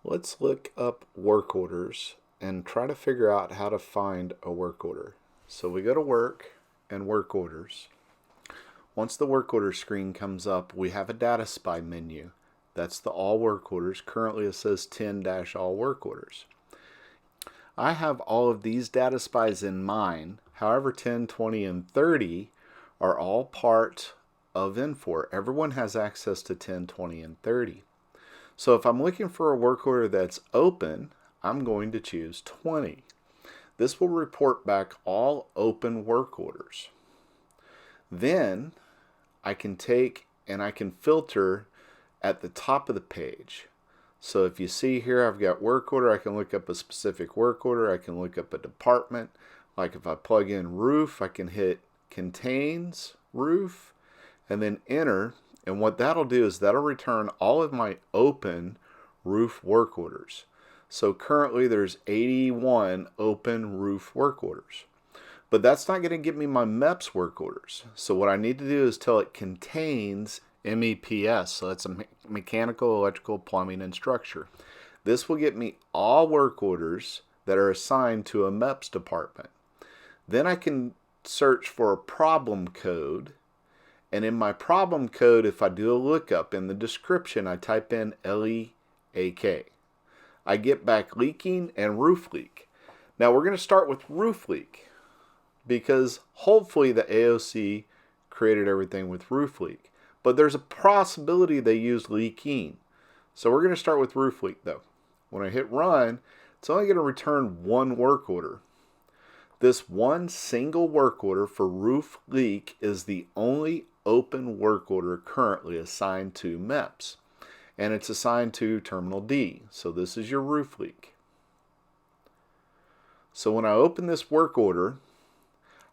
Let's look up work orders and try to figure out how to find a work order. So we go to work and work orders. Once the work order screen comes up, we have a data spy menu. That's the all work orders. Currently it says 10-all work orders. I have all of these data spies in mind. However, 10, 20, and 30 are all part of Infor. Everyone has access to 10, 20, and 30. So if I'm looking for a work order that's open, I'm going to choose 20. This will report back all open work orders. Then I can take and I can filter at the top of the page. So if you see here, I've got work order. I can look up a specific work order. I can look up a department. Like if I plug in roof, I can hit contains roof and then enter. And what that'll do is that'll return all of my open roof work orders. So currently there's 81 open roof work orders. But that's not going to give me my MEPS work orders. So what I need to do is tell it contains MEPS. So that's a mechanical, electrical, plumbing, and structure. This will get me all work orders that are assigned to a MEPS department. Then I can search for a problem code. And in my problem code, if I do a lookup in the description, I type in LEAK. I get back leaking and roof leak. Now we're going to start with roof leak because hopefully the AOC created everything with roof leak. But there's a possibility they used leaking. So we're going to start with roof leak though. When I hit run, it's only going to return one work order. This one single work order for roof leak is the only open work order currently assigned to MEPS. And it's assigned to Terminal D. So this is your roof leak. So when I open this work order,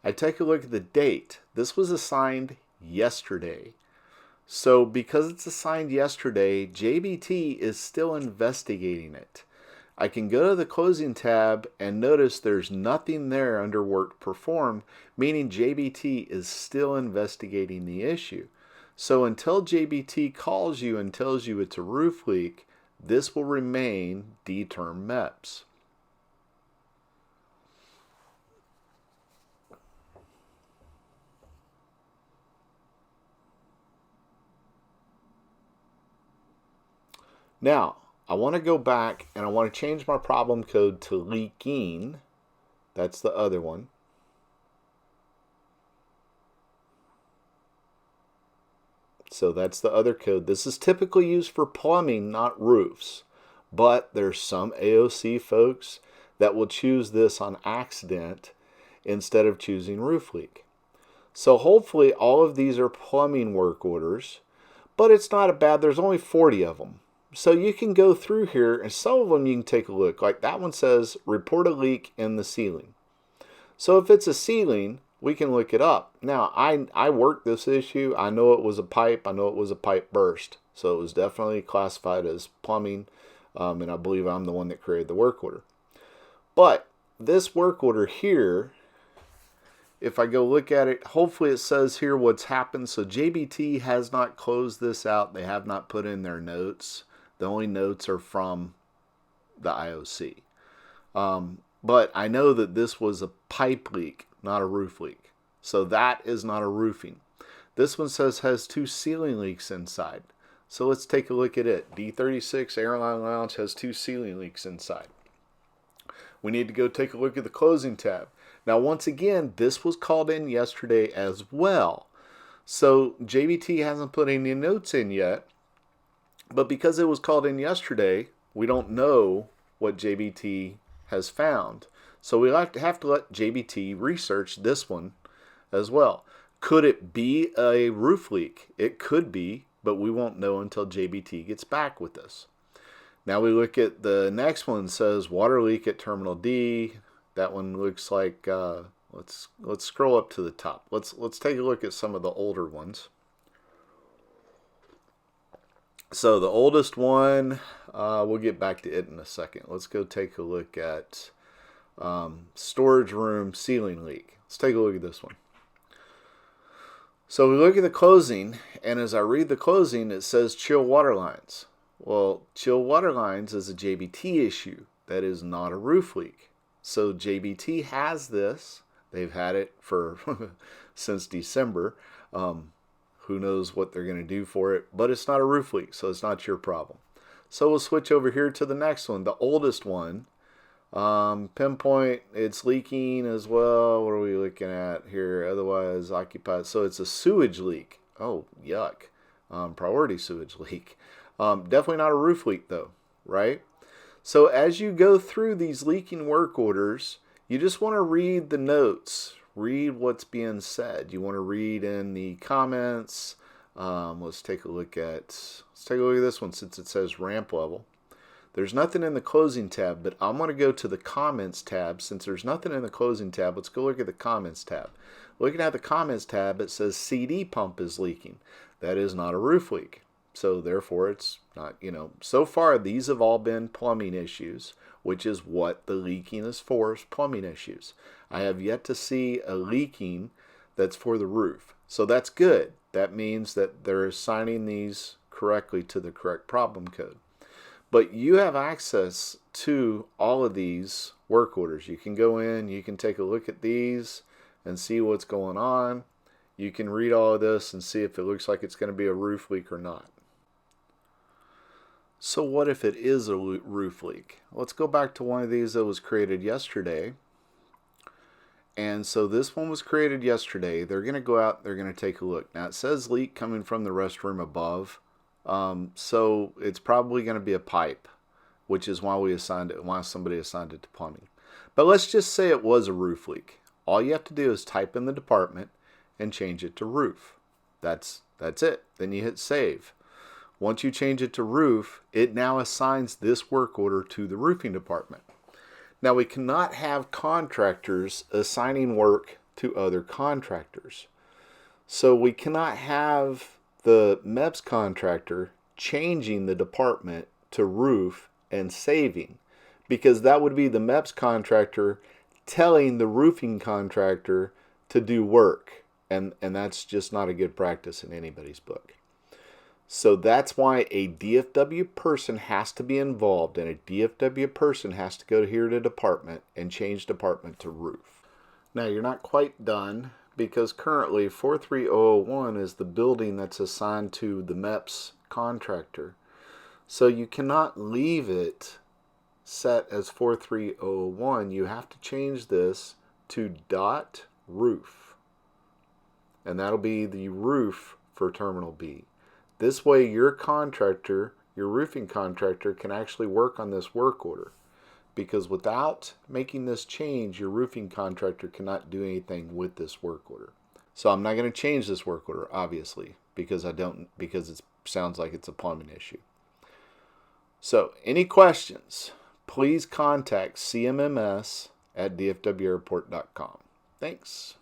I take a look at the date. This was assigned yesterday. So because it's assigned yesterday, JBT is still investigating it. I can go to the closing tab and notice there's nothing there under work performed, meaning JBT is still investigating the issue. So until JBT calls you and tells you it's a roof leak, this will remain DTerm MEPS. Now, I want to go back and I want to change my problem code to leaking. That's the other one. So that's the other code. This is typically used for plumbing, not roofs. But there's some AOC folks that will choose this on accident instead of choosing roof leak. So hopefully all of these are plumbing work orders, but it's not a bad, there's only 40 of them. So you can go through here and some of them you can take a look. Like that one says report a leak in the ceiling. So if it's a ceiling, we can look it up. Now I worked this issue. I know it was a pipe. I know it was a pipe burst. So it was definitely classified as plumbing. And I believe I'm the one that created the work order. But this work order here, if I go look at it, hopefully it says here what's happened. So JBT has not closed this out. They have not put in their notes. The only notes are from the IOC. But I know that this was a pipe leak, not a roof leak. So that is not a roofing. This one says has 2 ceiling leaks inside. So let's take a look at it. D36 Airline Lounge has 2 ceiling leaks inside. We need to go take a look at the closing tab. Now once again, this was called in yesterday as well. So JBT hasn't put any notes in yet. But because it was called in yesterday, we don't know what JBT has found. So we have to let JBT research this one as well. Could it be a roof leak? It could be, but we won't know until JBT gets back with us. Now we look at the next one, says water leak at Terminal D. That one looks like, let's scroll up to the top. Let's take a look at some of the older ones. So the oldest one, we'll get back to it in a second. Let's go take a look at storage room ceiling leak. Let's take a look at this one. So we look at the closing, and as I read the closing, it says chill water lines. Well, chill water lines is a JBT issue. That is not a roof leak. So JBT has this. They've had it for since December. Who knows what they're going to do for it, but it's not a roof leak, so it's not your problem. So we'll switch over here to the next one, the oldest one. Pinpoint, it's leaking as well. What are we looking at here? Otherwise occupied. So it's a sewage leak. Oh, yuck. Priority sewage leak. Definitely not a roof leak though, right? So as you go through these leaking work orders, you just want to read the notes. Read what's being said. You want to read in the comments. Let's take a look at this one since it says ramp level. There's nothing in the closing tab, but I'm going to go to the comments tab. Since there's nothing in the closing tab, let's go look at the comments tab. Looking at the comments tab, it says CD pump is leaking. That is not a roof leak. So therefore it's not, so far these have all been plumbing issues, which is what the leaking is for, is plumbing issues. I have yet to see a leaking that's for the roof. So that's good. That means that they're assigning these correctly to the correct problem code. But you have access to all of these work orders. You can go in, you can take a look at these and see what's going on. You can read all of this and see if it looks like it's going to be a roof leak or not. So what if it is a roof leak? Let's go back to one of these that was created yesterday. And so this one was created yesterday. They're going to go out, they're going to take a look. Now it says leak coming from the restroom above. So it's probably going to be a pipe, which is why somebody assigned it to plumbing. But let's just say it was a roof leak. All you have to do is type in the department and change it to roof. That's it. Then you hit save. Once you change it to roof, it now assigns this work order to the roofing department. Now we cannot have contractors assigning work to other contractors. So we cannot have the MEPS contractor changing the department to roof and saving, because that would be the MEPS contractor telling the roofing contractor to do work, and that's just not a good practice in anybody's book. So that's why a DFW person has to be involved, and a DFW person has to go here to department and change department to roof. Now you're not quite done, because currently 43001 is the building that's assigned to the MEPS contractor. So you cannot leave it set as 43001. You have to change this to .roof. And that'll be the roof for Terminal B. This way your contractor, your roofing contractor, can actually work on this work order. Because without making this change, your roofing contractor cannot do anything with this work order. So I'm not going to change this work order, obviously, because it sounds like it's a plumbing issue. So any questions, please contact cmms@dfwairport.com. Thanks.